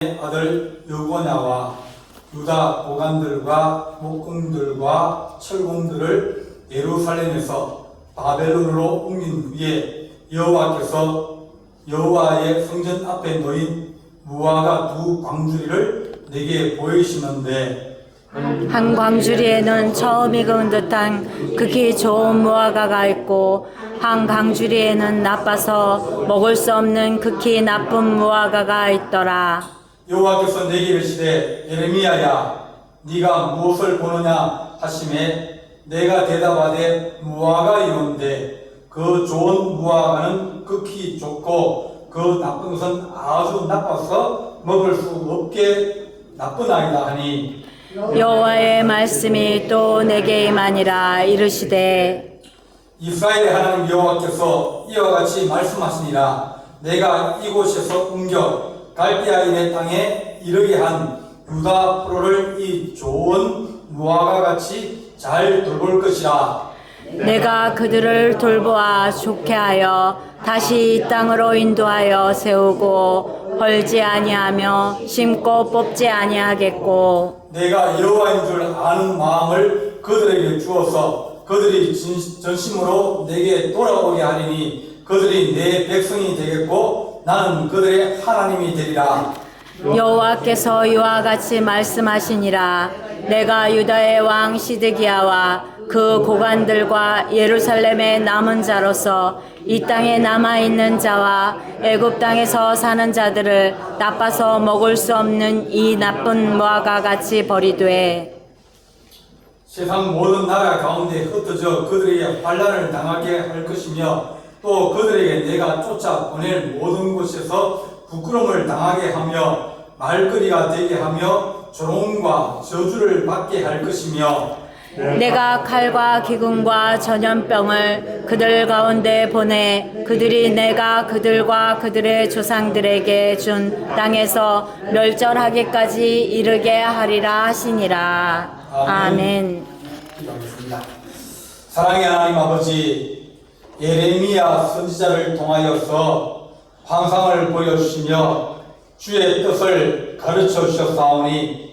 아들 여고냐와 유다 고관들과 목공들과 철공들을 예루살렘에서 바벨론으로 옮긴 후에 여호와께서 여호와의 성전 앞에 놓인 무화과 두 광주리를 내게 보이시는데 한 광주리에는 처음 익은 듯한 극히 좋은 무화과가 있고 한 광주리에는 나빠서 먹을 수 없는 극히 나쁜 무화과가 있더라. 여호와께서 내게 이르시되 예레미야야 네가 무엇을 보느냐 하시매 내가 대답하되 무화과이온데 그 좋은 무화과는 극히 좋고 그 나쁜 것은 아주 나빠서 먹을 수 없게 나쁜 아이다 하니 여호와의 말씀이 또 내게 임하니라. 이르시되 이스라엘의 하나님 여호와께서 이와 같이 말씀하시니라. 내가 이곳에서 옮겨 갈대아인의 땅에 이르게 한 유다 프로를 이 좋은 무화과 같이 잘 돌볼 것이라. 내가 그들을 돌보아 좋게 하여 다시 이 땅으로 인도하여 세우고 헐지 아니하며 심고 뽑지 아니하겠고 내가 여호와인 줄 아는 마음을 그들에게 주어서 그들이 전심으로 내게 돌아오게 하리니 그들이 내 백성이 되겠고 나는 그들의 하나님이 되리라. 여호와께서 이와 같이 말씀하시니라. 내가 유다의 왕 시드기야와 그 고관들과 예루살렘의 남은 자로서 이 땅에 남아있는 자와 애굽 땅에서 사는 자들을 나빠서 먹을 수 없는 이 나쁜 무화과 같이 버리되 세상 모든 나라 가운데 흩어져 그들에게 환난을 당하게 할 것이며 또 그들에게 내가 쫓아 보낼 모든 곳에서 부끄러움을 당하게 하며 말거리가 되게 하며 조롱과 저주를 받게 할 것이며 내가 칼과 기근과 전염병을 그들 가운데 보내 그들이 내가 그들과 그들의 조상들에게 준 땅에서 멸절하기까지 이르게 하리라 하시니라. 아멘. 기도하겠습니다. 사랑의 하나님 아버지, 예레미야 선지자를 통하여서 환상을 보여주시며 주의 뜻을 가르쳐 주셨사오니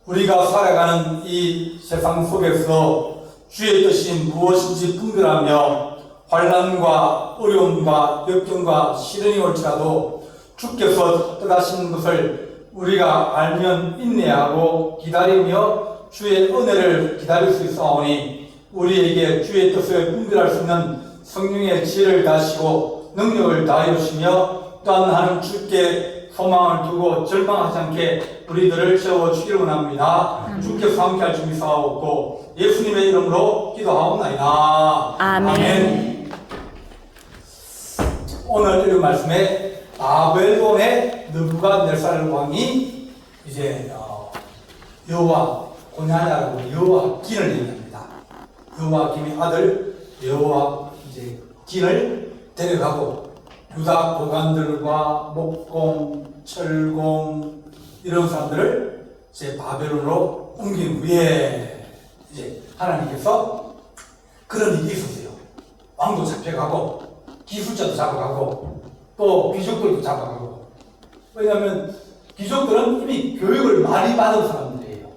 우리가 살아가는 이 세상 속에서 주의 뜻이 무엇인지 분별하며 환난과 어려움과 역경과 시련이 올지라도 주께서 뜻하신 것을 우리가 알면 인내하고 기다리며 주의 은혜를 기다릴 수 있사오니 우리에게 주의 뜻을 분별할 수 있는 성령의 지혜를 다하시고 능력을 다하여 주시며 또한 하나님 주께 소망을 두고 절망하지 않게 우리들을 세워주기를 원합니다. 주께서 함께할 준비 사옵고 예수님의 이름으로 기도하옵나이다. 아멘. 오늘 읽은 말씀에 바벨론의 느부갓네살 왕이 이제 여호와 고냐냐라고 여호와긴을 얘기합니다. 여호와김의 아들 여호와긴을 데려가고 유다 고관들과 목공, 철공 이런 사람들을 이제 바벨론으로 옮긴 후에 이제 하나님께서 그런 일이 있었어요. 왕도 잡혀가고 기술자도 잡아가고 또 귀족들도 잡아가고. 왜냐하면 귀족들은 이미 교육을 많이 받은 사람들이에요.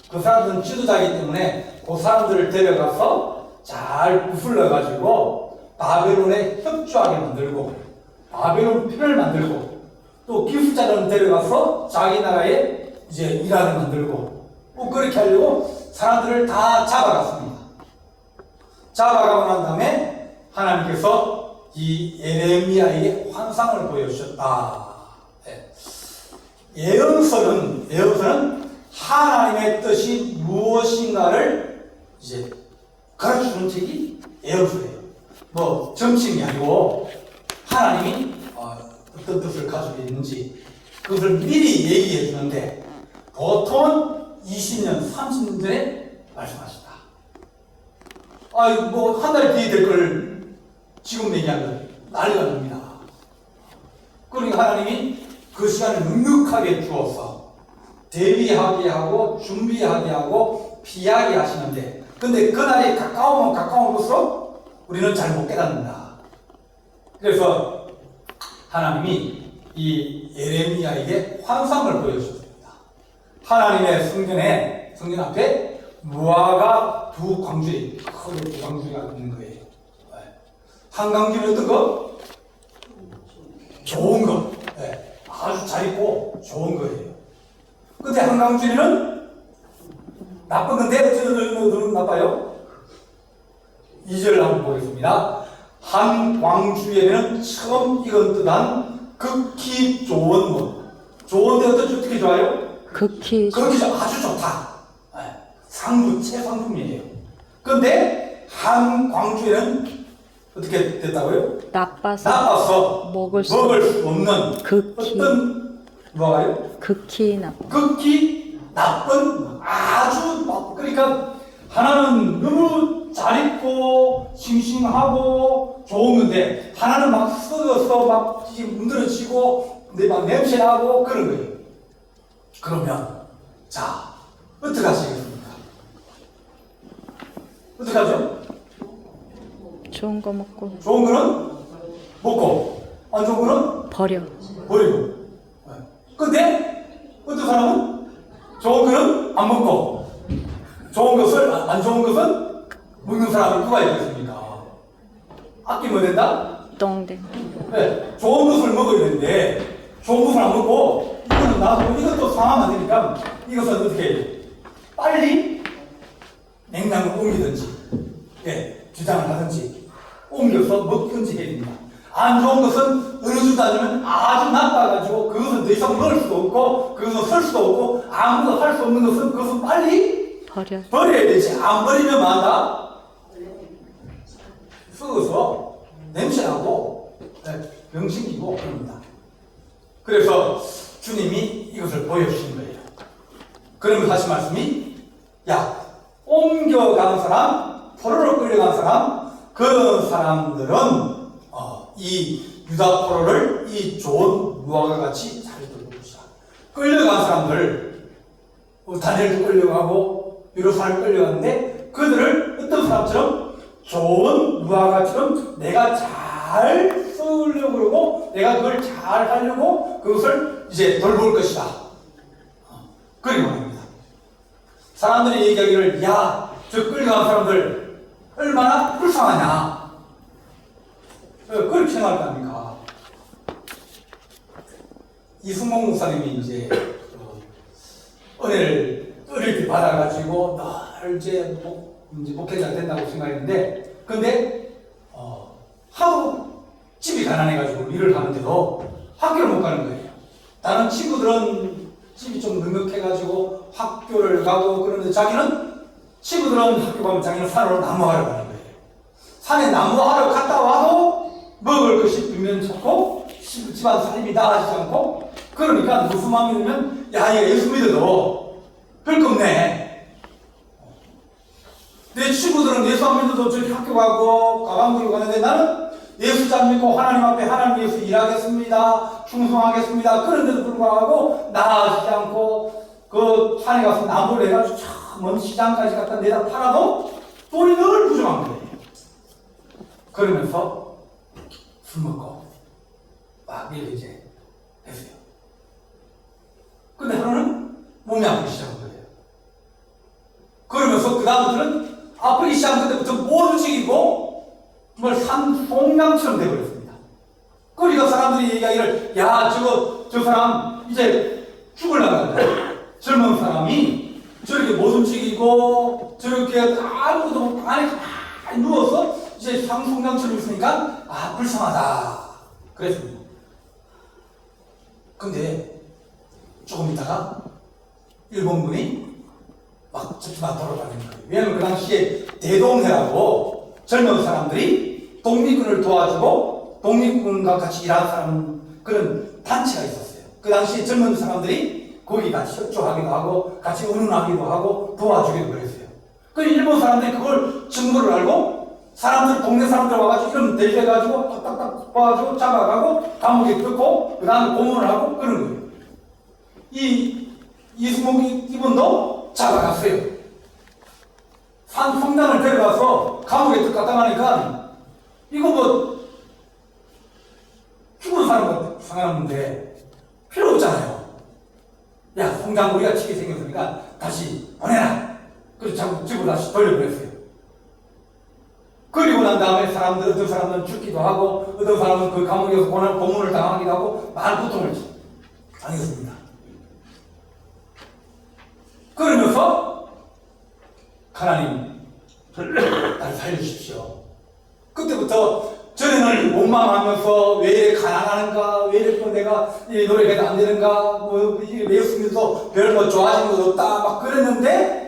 그 사람들은 지도자이기 때문에 그 사람들을 데려가서 잘 구슬러가지고 바벨론에 협조하게 만들고 바벨론 편을 만들고 또 기술자들은 데려가서 자기 나라에 이제 일하게 만들고 뭐 그렇게 하려고 사람들을 다 잡아갔습니다. 잡아가고 난 다음에 하나님께서 이 예레미야에게 환상을 보여주셨다. 예언서는 하나님의 뜻이 무엇인가를 이제 가르쳐주는 책이 예언서예요. 뭐 점칭이 아니고 하나님이 어떤 뜻을 가지고 있는지 그것을 미리 얘기해 주는데 보통은 20년, 30년 전에 말씀하신다. 뭐 한 달 뒤에 될 걸 지금 얘기하면 난리가 납니다. 그러니까 하나님이 그 시간을 넉넉하게 주어서 대비하게 하고 준비하게 하고 피하게 하시는데 근데 그날이 가까우면 가까울수록 우리는 잘 못 깨닫는다. 그래서 하나님이 이 예레미야에게 환상을 보여주었습니다. 하나님의 성전 앞에 무화과 두 광주리, 큰 두 광주리가 있는 거예요. 한 광주리는 어떤 거? 좋은 거. 아주 잘 입고 좋은 거예요. 근데 한 광주리는 나쁜 건데 어쩌면 나빠요? 2절 한번 보겠습니다. 한 광주에는 처음 익은 듯한 극히 좋은 무. 좋은데 어떻게 좋아요? 극히 아주 좋다. 상부, 최상품이에요. 그런데 한 광주에는 어떻게 됐다고요? 나빠서 먹을 수 없는 극히 어떤 뭐가요? 극히 나쁜 아주 그러니까 하나는 너무 잘 입고 싱싱하고 좋은 건데 하나는 막 썩어서 막 문드러지고 막 냄새 나고 그런 거예요. 그러면 자 어떻게 하시겠습니까? 어떻게 하죠? 좋은 거 먹고 좋은 거는 먹고 안 좋은 거는 버리고. 근데 어떤 사람은 좋은 거는 안 먹고 좋은 것을 안 좋은 것은 먹는 사람이 누가 있겠습니까? 아끼면 된다? 똥댕. 네, 좋은 것을 먹어야 되는데 좋은 것을 안 먹고 이거는 놔두고 이것도 상하면 안 되니까 이것은 어떻게 해요? 빨리 냉장고 옮기든지 주장을 하든지 옮겨서 먹든지 해야 됩니다. 안 좋은 것은 어느 정도 아니면 아주 나빠가지고 그것은 더 이상 먹을 수도 없고 그것은 설 수도 없고 아무것도 할 수 없는 것은 그것은 빨리 버려야 되지. 안 버리면 만다 썩어서 냄새나고 병신기고 그럽니다. 그래서 주님이 이것을 보여주신 거예요. 그러면 다시 말씀이 옮겨간 사람, 포로로 끌려간 사람, 그런 사람들은 이 유다 포로를 이 좋은 무화과 같이 잘 들고 있다. 끌려간 사람들, 다니엘도 끌려가고 예루살렘 끌려갔는데 그들을 어떤 사람처럼 좋은 무화과처럼 내가 잘 쓰려고 그러고 내가 그걸 잘 하려고 그것을 이제 돌볼 것이다. 그리고 말입니다. 사람들이 얘기하기를 저 끌려간 사람들 얼마나 불쌍하냐. 그렇게 생각할 거 아닙니까? 이승목 목사님이 이제 은혜를 어릴 때 받아가지고 늘 이제 목회자가 된다고 생각했는데, 근데 하도 집이 가난해가지고 일을 하는데도 학교를 못 가는 거예요. 다른 친구들은 집이 좀 넉넉해가지고 학교를 가고 그러는데 친구들은 학교 가면 자기는 산으로 나무하러 가는 거예요. 산에 나무하러 갔다 와도 먹을 것이 분명 좋고 집안 살림이 나아지지 않고 그러니까 무슨 마음이 들면 얘가 예수 믿어도 별 거 없네. 내 친구들은 예수 안 믿어도 저기 학교 가고 가방 들고 가는데 나는 예수 잘 믿고 하나님 앞에 하나님 위해서 일하겠습니다. 충성하겠습니다. 그런데도 불구하고 나아지지 않고 그 산에 가서 나무를 해가지고 먼 시장까지 갖다 내다 팔아도 돈이 늘 부족한 거예요. 그러면서 술 먹고 막 이렇게 이제 했어요. 근데 하루는 몸이 아프기 시작한 거예요. 그러면서 그 다음부터는 아프기 시작한 그때부터 못 움직이고 정말 산송량처럼 되어버렸습니다. 그러니까 사람들이 얘기하기를 저 사람 이제 죽으려고 한다. 젊은 사람이 저렇게 못 움직이고 저렇게 아무것도 안에 가만히 누워서 이제 상송량처럼 있으니까 불쌍하다 그랬습니다. 근데 조금 있다가 일본군이 막 저쪽만 돌아다니는 거예요. 왜냐하면 그 당시에 대동회라고 젊은 사람들이 독립군을 도와주고 독립군과 같이 일하는 사람 그런 단체가 있었어요. 그 당시에 젊은 사람들이 거기 같이 협조하기도 하고 같이 의논하기도 하고 도와주기도 그랬어요. 그 일본 사람들이 그걸 정보를 알고 사람들 동네 사람들 와가지고 이름 대주해가지고 딱딱딱 봐가지고 잡아가고 감옥에 뜯고 그 다음에 고문을 하고 그런 거예요. 이승목 이분도 잡아갔어요. 성당을 데려가서 감옥에 뜯 갖다 가니까 이거 죽은 사람과 상관없는데 필요 없잖아요. 야, 송장구리가 치게 생겼으니까 다시 보내라. 그래서 자꾸 집으로 다시 돌려보냈어요. 그리고 난 다음에 어떤 사람은 죽기도 하고, 어떤 사람은 그 감옥에서 고문을 당하기도 하고, 많은 고통을 당했습니다. 그러면서, 하나님, 나를 살려주십시오. 그때부터 전에는 원망하면서 왜 이렇게 가난하는가, 왜 이렇게 내가 이 노래가 안 되는가, 뭐, 예수님도 별로 좋아지는 것도 없다, 막 그랬는데,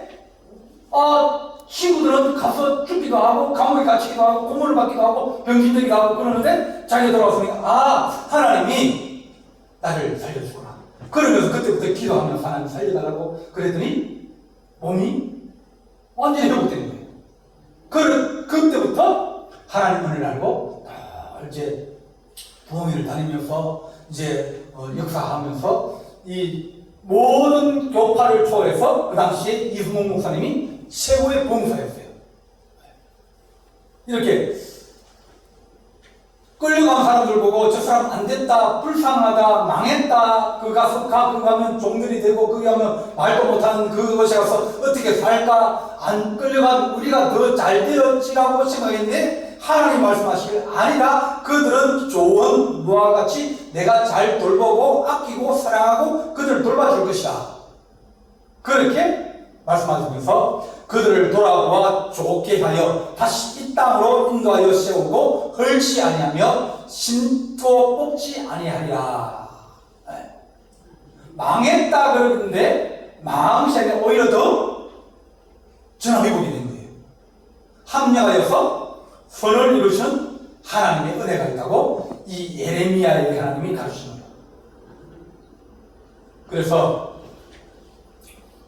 친구들은 가서 죽기도 하고, 감옥에 갇히기도 하고, 고문을 받기도 하고, 병신되기도 하고 그러는데, 자기가 돌아왔으니까, 하나님이 나를 살려주구나. 그러면서 그때부터 기도하면서 하나님 살려달라고 그랬더니, 몸이 완전히 회복된 거예요. 그때부터 하나님 은혜를 알고, 이제 부흥회를 다니면서, 이제 역사하면서, 이 모든 교파를 초월해서 그 당시에 이승목 목사님이 최고의 봉사였어요. 이렇게 끌려간 사람들 보고 저 사람 안 됐다, 불쌍하다, 망했다, 그 가면 종들이 되고 거기 가면 말도 못하는 그것에 가서 어떻게 살까, 안 끌려간 우리가 더 잘 되었지라고 생각했는데 하나님 말씀하시길 아니라 그들은 좋은 무화과 같이 내가 잘 돌보고 아끼고 사랑하고 그들을 돌봐줄 것이다. 그렇게 말씀하시면서 그들을 돌아와 좋게 하여 다시 이 땅으로 인도하여 세우고 헐지 아니하며 신토 뽑지 아니하리라. 망했다 그러는데 망한 것이 아니라 오히려 더 전화회복이 된 거예요. 합력하여서 선을 이루시는 하나님의 은혜가 있다고 이 예레미야에게 하나님이 가르치는 거예요. 그래서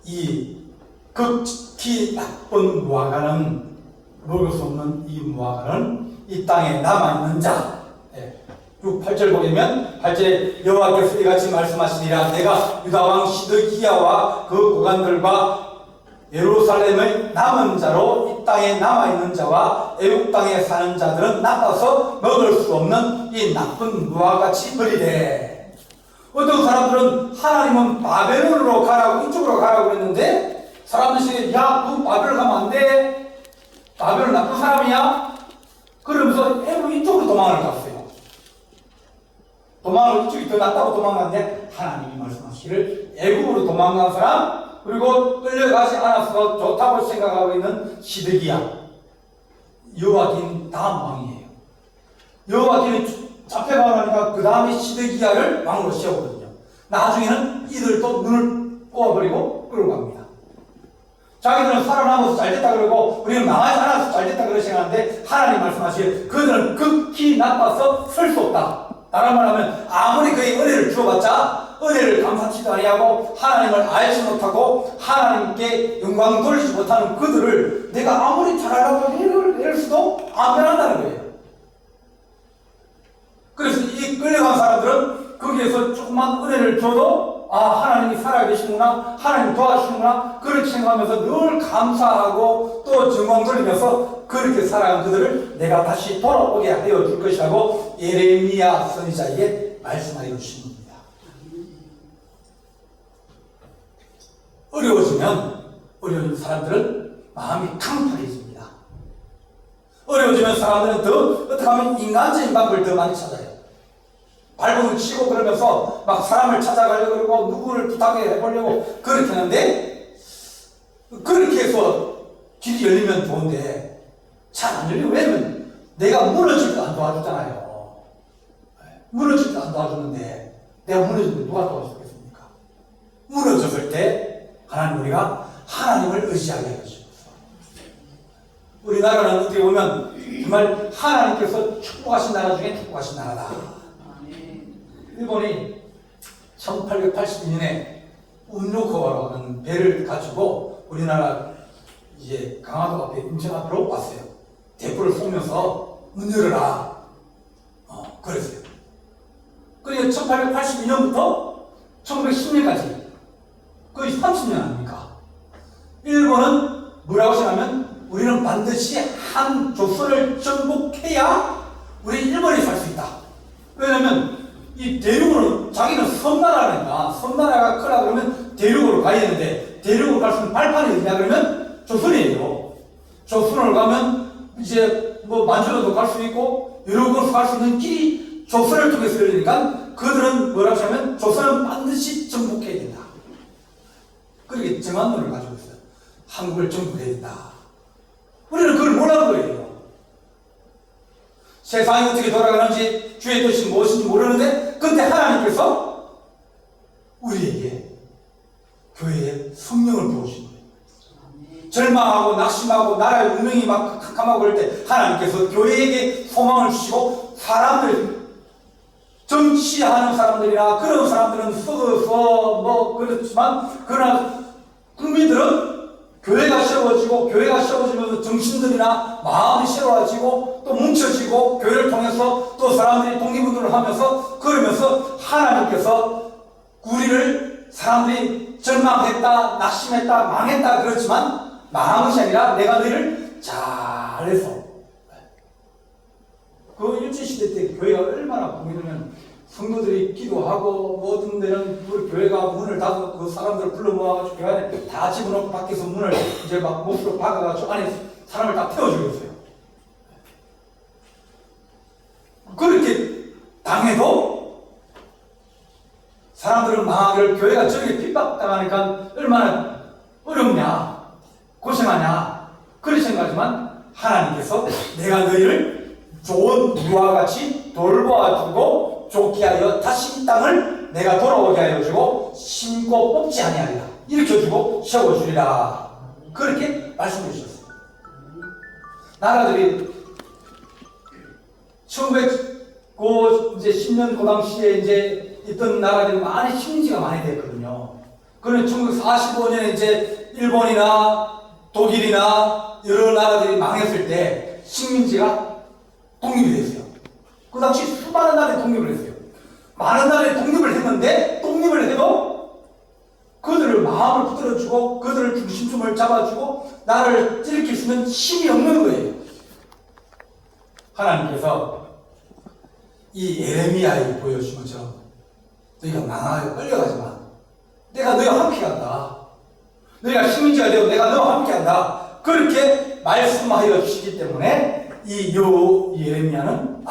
이 극히 나쁜 무화과는, 먹을 수 없는 이 무화과는 이 땅에 남아있는 자, 6, 8절 보면 8절에 여호와께서 이같이 말씀하시니라. 내가 유다왕 시드기야와 그 고관들과 예루살렘의 남은 자로 이 땅에 남아있는 자와 애국 땅에 사는 자들은 나빠서 먹을 수 없는 이 나쁜 무화과같이 버리되, 어떤 사람들은 하나님은 바벨론으로 가라고, 이쪽으로 가라고 그랬는데 사람들이 야, 너 바벨론 가면 안 돼, 바벨론 나쁜 사람이야, 그러면서 애국 이쪽으로 도망을 갔어요. 도망을 이쪽이 더 낫다고 도망갔는데 하나님이 말씀하시기를 애국으로 도망간 사람, 그리고 끌려가지 않아서 좋다고 생각하고 있는 시드기야, 여호와긴 다음 왕이에요. 여호와긴이 잡혀가니까 그 다음에 시드기야를 왕으로 세우거든요. 나중에는 이들도 눈을 뽑아버리고 끌고 갑니다. 자기들은 살아남아서 잘됐다 그러고 우리는 망하지 않아서 잘됐다 그러시 생각하는데 하나님 말씀하시기에 그들은 극히 나빠서 설 수 없다. 다른 말하면 아무리 그의 은혜를 주어봤자 은혜를 감사치도 아니하고 하나님을 알지 못하고 하나님께 영광 돌리지 못하는 그들을 내가 아무리 잘하라고 낼 수도 안 변한다는 거예요. 그래서 이 끌려간 사람들은 거기에서 조금만 은혜를 줘도 하나님이 살아계시는구나, 하나님 도와주시는구나, 그렇게 생각하면서 늘 감사하고 또 영광 돌리면서 그렇게 살아간 그들을 내가 다시 돌아오게 하여 줄 것이라고 예레미야 선지자에게 말씀하여 주신 겁니다. 어려워지는 사람들은 마음이 강팍해집니다. 어려워지면 사람들은 더 어떻게 하면 인간적인 방법을 더 많이 찾아요. 발버둥 치고 그러면서 막 사람을 찾아가려고 그러고 누구를 부탁해 해보려고 그렇게 하는데, 그렇게 해서 길이 열리면 좋은데 잘 안 열리고, 왜냐면 내가 무너질 때 안 도와주잖아요. 무너질 때 안 도와주는데 내가 무너질 때 누가 도와주겠습니까? 무너졌을 때 하나님, 우리가 하나님을 의지하게 해주십시오. 우리나라는 어떻게 보면 정말 하나님께서 축복하신 나라 중에 축복하신 나라다. 일본이 1882년에 운요코와라는 배를 가지고 우리나라 이제 강화도 앞에 인천 앞으로 왔어요. 대포를 쏘면서 문 열어라. 그랬어요. 그러니까 1882년부터 1910년까지 거의 30년 아닙니까? 일본은 뭐라고 생각하면 우리는 반드시 한 조선을 정복해야 우리 일본이 살 수 있다. 왜냐면 이 이 대륙으로 자기는 섬나라니까 섬나라가 크라 그러면 대륙으로 가야 되는데 대륙으로 갈 수 있는 발판이 어디냐 그러면 조선이에요. 조선을 가면 이제 뭐 만주로도 갈 수 있고 여러 곳으로 갈 수 있는 길이 조선을 통해서 열리니까 그들은 뭐라고 하냐면 조선은 반드시 정복해야 된다. 그렇게 정한 눈을 가지고 있어요. 한국을 정복해야 된다. 우리는 그걸 몰라는 거예요. 세상이 어떻게 돌아가는지 주의 뜻이 무엇인지 모르는데 근데 하나님께서 우리에게 교회에 성령을 부으신 거예요. 절망하고 낙심하고 나라의 운명이 막 캄캄하고 그럴 때 하나님께서 교회에게 소망을 주시고 사람들 정치하는 사람들이나 그런 사람들은 썩어서 뭐 그렇지만 그러나 국민들은 교회가 세워지고 교회가 세워지면서 정신들이나 마음이 세워지고 또 뭉쳐지고 교회를 통해서 또 사람들이 독립운동을 하면서 그러면서 하나님께서 우리를 사람들이 절망했다 낙심했다 망했다 그렇지만 망한 것이 아니라 내가 너희를 잘해서 그 일제시대 때 교회가 얼마나 보이면 성도들이 기도하고 뭐 어떤 데는 우리 교회가 문을 닫고 그 사람들을 불러 모아가지고 교회 안에 다 집어넣고 밖에서 문을 이제 막 못으로 박아가지고 안에 사람을 다 태워주겠어요. 그렇게 당해도 사람들은 망하기를 교회가 저렇게 핍박당하니까 얼마나 어렵냐 고생하냐 그렇게 생각하지만 하나님께서 내가 너희를 좋은 무와 같이 돌보아주고 좋게 하여 다시 이 땅을 내가 돌아오게 하여 주고 심고 뽑지 아니하리라 일으켜주고 세워주리라 그렇게 말씀해 주셨어요. 나라들이 1910년 그 당시에 이제 있던 나라들이 많이 식민지가 많이 됐거든요. 그러면 1945년에 이제 일본이나 독일이나 여러 나라들이 망했을 때 식민지가 독립이 됐어요. 그 당시 수많은 나라에 독립을 했어요. 많은 나라에 독립을 했는데 독립을 해도 그들을 마음을 붙들어주고 그들을 중심점을 잡아주고 나라를 일으킬 수 있는 힘이 없는 거예요. 하나님께서 이 예레미야에 보여주신 것처럼 너희가 망하여 끌려가지 마. 내가 너희와 함께 간다. 너희가 식민지가 되고 내가 너희와 함께 한다. 그렇게 말씀하여 주시기 때문에 이 예레미야는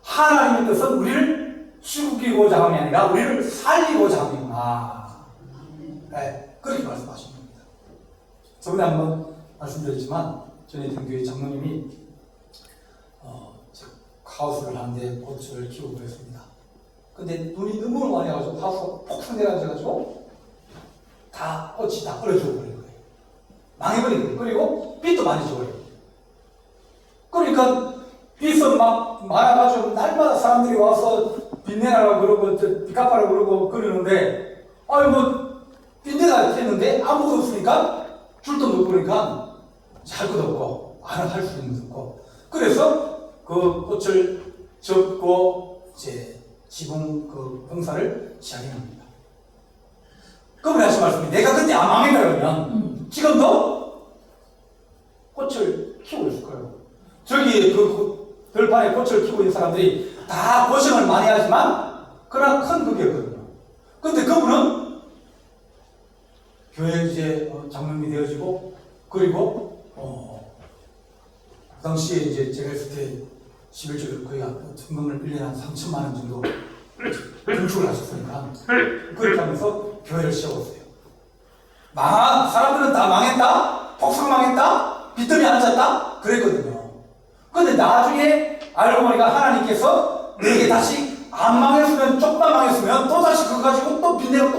하나님의 뜻은 우리를 죽이고자 함이 아니라 우리를 살리고자 함이구나. 네, 그렇게 말씀하신 겁니다. 저번에 한번 말씀드렸지만 전에 있던 교회 장로님이 하우스를 하는데 꽃을 키우고 그랬습니다. 근데 눈이 너무 많이 와가지고 하우스가 폭풍 내려앉아가지고 다 꽃이 다 떨어져 버린 거예요. 망해버린 거예요. 그리고 빛도 많이 져버려요. 그러니까 빛은 막 많아가지고 날마다 사람들이 와서 빛내라고 그러고 빛 갚아라고 그러고 그러는데 빛내라 했는데 아무것도 없으니까 줄도 못 보니까 할 것도 없고 할 수 있는 것도 없고 그래서 그 꽃을 접고 이제 지붕 그 공사를 시작합니다. 그분이 하신 말씀이 내가 그때 안 망했다 그러면 지금도 꽃을 키우고 있을 거예요. 저기 그 들판에 꽃을 키우고 있는 사람들이 다 고생을 많이 하지만 그러나 큰 그게거든요. 근데 그분은 교회 이제 장로님이 되어지고 그리고 그 당시에 이제 제가 있을 때 11조를 거의 성금을 1년에 한 3천만 원 정도 건축을 하셨으니까 그렇게 하면서 교회를 세웠어요. 사람들은 다 망했다? 폭삭 망했다? 빚더미 앉았다? 그랬거든요. 근데 나중에 알고 보니까 하나님께서 내게 다시 안 망했으면 조금만 망했으면 또 다시 그거 가지고 또 빚내고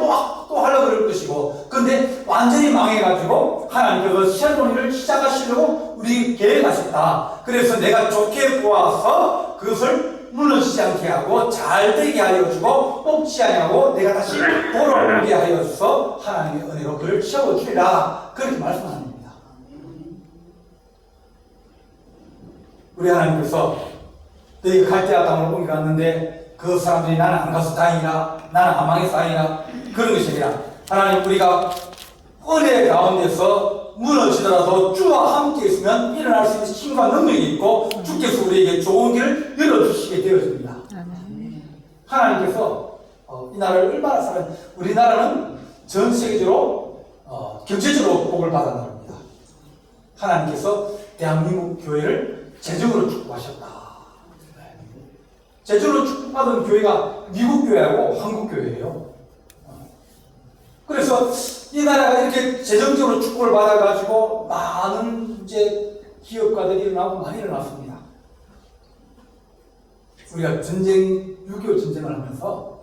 또 하려고 그럴 것이고 근데 완전히 망해가지고 하나님께서 새로운 일을 시작하시려고 우리 계획하셨다. 그래서 내가 좋게 보아서 그것을 무너지지 않게 하고 잘 되게 하여 주고 뽑지 아니하고 내가 다시 돌아오게 하여 주서 하나님의 은혜로 그를 채워주리라 그렇게 말씀합니다. 우리 하나님께서 너희가 갈대아 땅으로 옮겨갔는데 그 사람들이 나는 안 가서 다행이라 나는 안 망해서 다행이라 그런 것이 아니라 하나님 우리가 은혜 가운데서 무너지더라도 주와 함께 있으면 일어날 수 있는 힘과 능력이 있고 주께서 우리에게 좋은 길을 열어주시게 되어집니다. 하나님께서 이 나라를 얼마나 사랑, 우리나라는 전 세계적으로 경제적으로 복을 받은 나라입니다. 하나님께서 대한민국 교회를 재정으로 축복하셨다. 재정으로 축복받은 교회가 미국 교회하고 한국 교회예요. 그래서 이 나라가 이렇게 재정적으로 축복을 받아가지고 많은 이제 기업가들이 일어나고 많이 일어났습니다. 우리가 전쟁, 6.25 전쟁을 하면서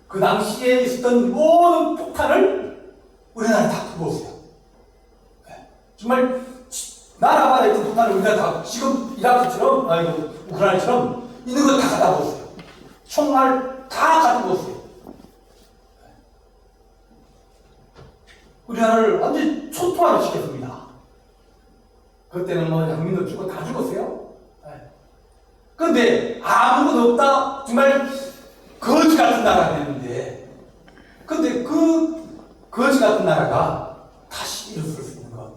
그 당시에 있었던 모든 폭탄을 우리나라에 다 부었어요. 정말 나라마다 있던 폭탄을 우리나라 다 지금 이라크처럼, 우크라이나처럼 있는 거 다 갖다 부었어요. 총알 다 갖다 부었어요. 우리나라를 완전히 초토화를 시켰습니다. 그때는 뭐 양민도 죽고 다 죽었어요. 그런데 아무것도 없다. 정말 거지 같은 나라가 됐는데, 근데 그 거지 같은 나라가 다시 일어설 수 있는 것.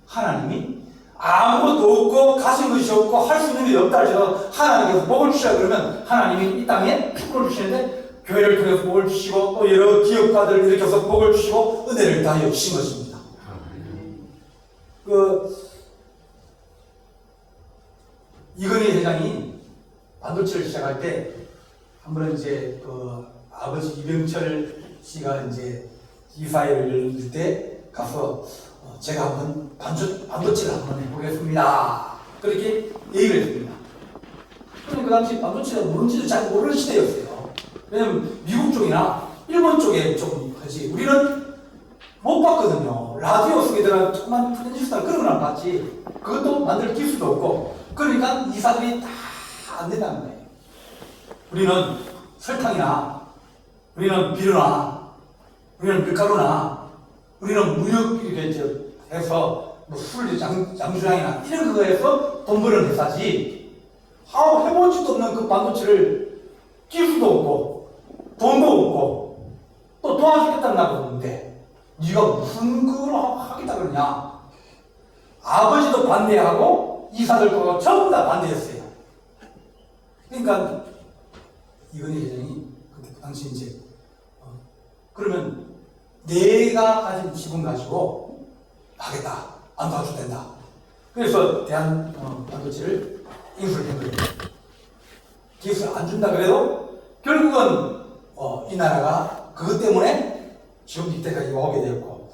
하나님이 아무것도 없고 가진 것이 없고 할 수 있는 게 없다 할지라도 하나님께서 복을 주시라 그러면 하나님이 이 땅에 축복을 주시는데, 교회를 통해서 복을 주시고 또 여러 기업가들을 일으켜서 복을 주시고 은혜를 다하여 주신 것입니다. 이건희 회장이 반도체를 시작할 때 한 번은 이제 아버지 이병철 씨가 이제 이사회를 열릴 때 가서 제가 한번 반도체를 한번 해보겠습니다. 그렇게 얘기를 했습니다. 그런데 그 당시 반도체가 뭔지도 잘 모르는 시대였어요. 왜냐면 미국 쪽이나 일본 쪽에 좀 하지 우리는 못 봤거든요. 라디오 속에 들어간 조그만 트랜지스터 그런 건 안 봤지. 그것도 만들 기술도 없고. 그러니까 이사들이 다 안 된다는 거예요. 우리는 설탕이나 우리는 비료나 우리는 밀가루나 우리는 무역 이렇게 해서 뭐 술 양주량이나 이런 거에서 돈 버는 회사지. 해보지도 없는 그 반도체를 기술도 없고 돈도 없고 또 도와주겠다고 그러는데 네가 무슨 그걸 하겠다 그러냐. 아버지도 반대하고 이사들도 전부 다 반대했어요. 그러니까 이건희 회장이 그 당시 이제 그러면 내가 가진 지분 가지고 하겠다. 안 도와줘도 된다. 그래서 대한 반도체를 인수를 한 거예요. 기술 안 준다 그래도 결국은 이 나라가 그것 때문에 지금 이때까지 오게 되었고,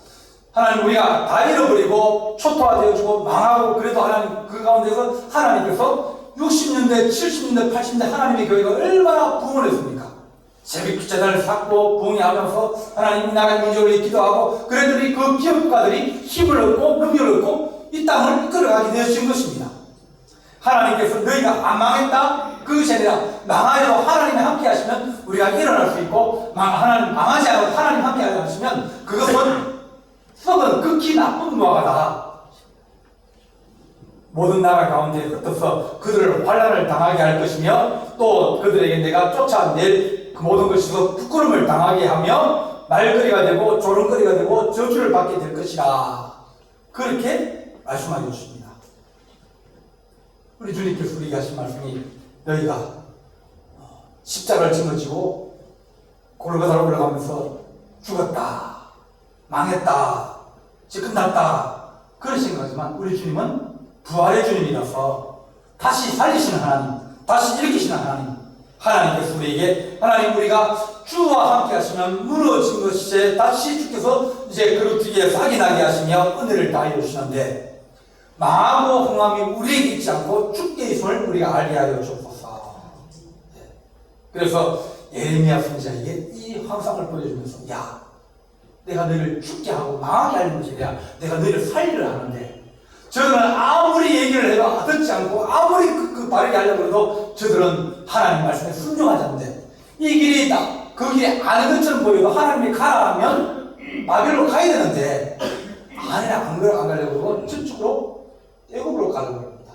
하나님 우리가 다 잃어버리고 초토화되어지고 망하고, 그래도 하나님 그 가운데서 하나님께서 60년대, 70년대, 80년대 하나님의 교회가 얼마나 부흥을 했습니까? 새벽 기자단을 쌓고 부흥하면서 하나님 나라의 민족을 기도하고, 그랬더니 그 기업가들이 힘을 얻고 능력을 얻고 이 땅을 이끌어가게 되어진 것입니다. 하나님께서 너희가 안 망했다? 그것이 아니라 망하여도 하나님이 함께 하시면 우리가 일어날 수 있고, 하나님 망하지 않아도 하나님 함께 하시면 그것은 썩은 극히 나쁜 무화과다. 모든 나라 가운데 흩어서 그들을 환난을 당하게 할 것이며, 또 그들에게 내가 쫓아낼 그 모든 것에서 부끄러움을 당하게 하며 말거리가 되고 조롱거리가 되고 저주를 받게 될 것이라. 그렇게 말씀하여 주십니다. 우리 주님께서 우리에게 하신 말씀이, 너희가 십자가를 짊어지고 골고다로 올라가면서 죽었다, 망했다, 이제 끝났다 그런 생각하지만, 우리 주님은 부활의 주님이라서 다시 살리시는 하나님, 다시 일으키시는 하나님, 하나님께서 우리에게, 하나님 우리가 주와 함께 하시면 무너진 것이 다시 주께서 이제 그릇 뒤에 싹이 나게 하시며 은혜를 다해 주시는데, 망하고 흥함이 우리에게 있지 않고 주께 있음을 우리가 알게 하여 주옵소서. 그래서 예레미야 선지자에게 이 환상을 보여주면서, 야, 내가 너희를 죽게 하고 망하게 하는 것이 아니라 내가 너희를 살리려 하는데, 저들은 아무리 얘기를 해도 듣지 않고 아무리 바르게 하려고 해도 저들은 하나님 말씀에 순종하지 않는데, 이 길이 있다, 그 길이 아는 것처럼 보여도 하나님이 가라 하면 바벨로 가야 되는데, 아니라 안 가려고 하고 저쪽으로 애굽으로 가려고 합니다.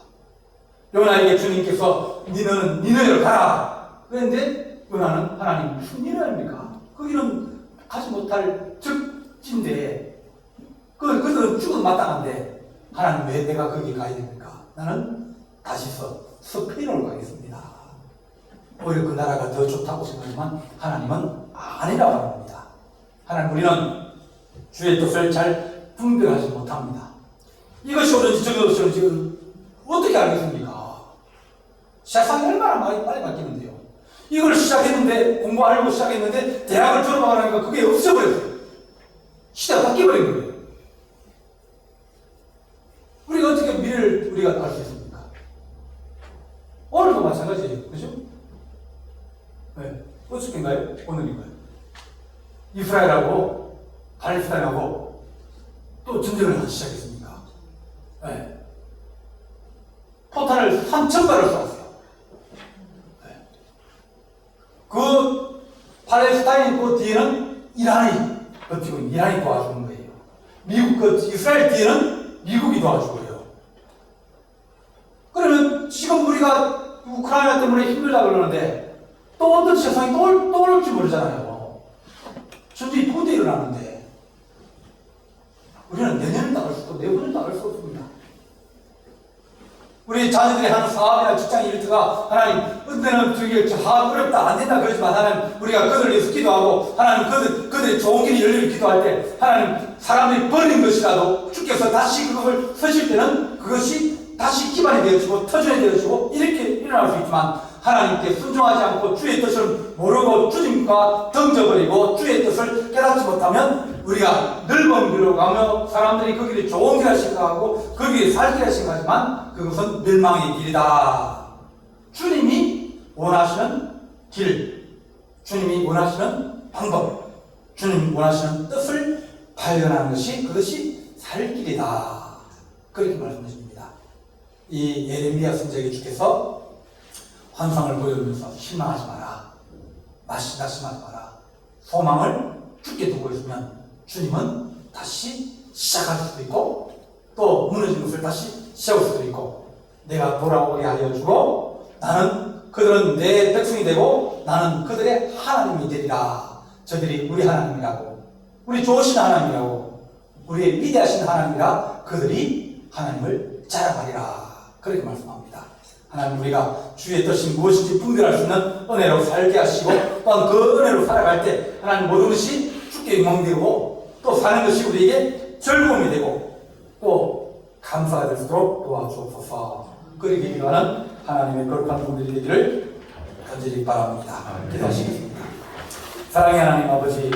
요나에게 주님께서 너는 니네를 가라 그랬는데, 요나는 하나님 무슨 니네입니까? 그 길은 가지 못할 적진데, 그들은 죽어도 마땅한데 하나님 왜 내가 거기 가야 됩니까? 나는 다시 스페인으로 가겠습니다. 오히려 그 나라가 더 좋다고 생각하지만 하나님은 아니라고 합니다. 하나님 우리는 주의 뜻을 잘 분별하지 못합니다. 이것이 옳은지 저것이 옳은지 어떻게 알겠습니까? 세상이 얼마나 빨리 바뀌는데요. 이걸 시작했는데 공부하려고 시작했는데 대학을 졸업하니까 그게 없어버렸어요. 시대가 바뀌어버린 거예요. 우리가 어떻게 미래를 우리가 알 수 있습니까? 오늘도 마찬가지예요. 그죠? 네. 어저께인가요? 오늘인가요? 이스라엘하고 팔레스타인하고 또 전쟁을 하기 시작했습니다. 네. 포탄을 3,000발을 쏘았어요. 네. 그 팔레스타인 그 뒤에는 이란이 버티고 이란이 도와주는 거예요. 미국 그 이스라엘 뒤에는 미국이 도와주고요. 그러면 지금 우리가 우크라이나 때문에 힘들다 그러는데 또 어떤 세상이 또 올지 모르잖아요. 전쟁이 두 대 일어나는데 우리는 내년을 나갈 수도 내후년을 나갈 수 없습니다. 우리 자녀들이 하는 사업이나 직장 일터가 하나님 은혜는 저기 어렵다 안 된다 그러지만 하나님 우리가 그들을 위해서 기도하고 하나님 그들의 좋은 길이 열리를 기도할 때 하나님 사람들이 버린 것이라도 주께서 다시 그것을 서실 때는 그것이 다시 기반이 되어지고 터전이 되어지고 이렇게 일어날 수 있지만 하나님께 순종하지 않고 주의 뜻을 모르고 주님과 던져버리고 주의 뜻을 깨닫지 못하면 우리가 넓은 길로 가며 사람들이 그 길이 좋은 길이라 생각하고 그 길이 살 길이라 생각하지만 그것은 멸망의 길이다. 주님이 원하시는 길, 주님이 원하시는 방법, 주님이 원하시는 뜻을 발견하는 것이 그것이 살 길이다. 그렇게 말씀하십니다. 이 예레미야 선지자에게 주께서 환상을 보여주면서 실망하지 마라. 낙심하지 마라. 소망을 주께 두고 있으면 주님은 다시 시작할 수도 있고 또 무너진 것을 다시 세울 수도 있고 내가 돌아오게 하여 주고 나는 그들은 내 백성이 되고 나는 그들의 하나님이 되리라. 저들이 우리 하나님이라고 우리 좋으신 하나님이라고 우리의 위대하신 하나님이라 그들이 하나님을 자랑하리라. 그렇게 말씀합니다. 하나님 우리가 주의 뜻이 무엇인지 분별할 수 있는 은혜로 살게 하시고 또한 그 은혜로 살아갈 때 하나님 모든 것이 주께 영광되고 또 사는 것이 우리에게 즐거움이 되고 또 감사가 될 수 있도록 도와주옵소서. 그렇게 기도하는 하나님의 거룩한 분들이 되기를 간절히 바랍니다. 기도하시겠습니다. 사랑의 하나님 아버지,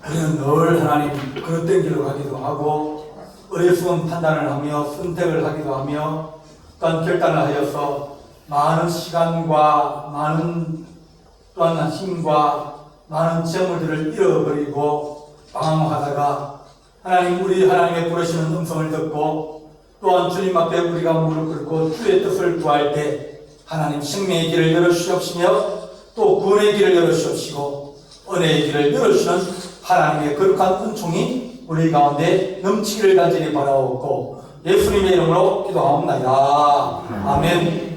우리는 늘 하나님 그릇된 길로 가기도 하고 어리석은 판단을 하며 선택을 하기도 하며 또한 결단을 하여서 많은 시간과 많은 또한 힘과 많은 재물들을 잃어버리고 방황하다가 하나님 우리 하나님의 부르시는 음성을 듣고 또한 주님 앞에 우리가 무릎 꿇고 주의 뜻을 구할 때 하나님 생명의 길을 열어주시옵시며 또 구원의 길을 열어주시옵시고 은혜의 길을 열어주시는 하나님의 거룩한 은총이 우리 가운데 넘치기를 간절히 바라옵고 예수님의 이름으로 기도하옵나이다. 아멘.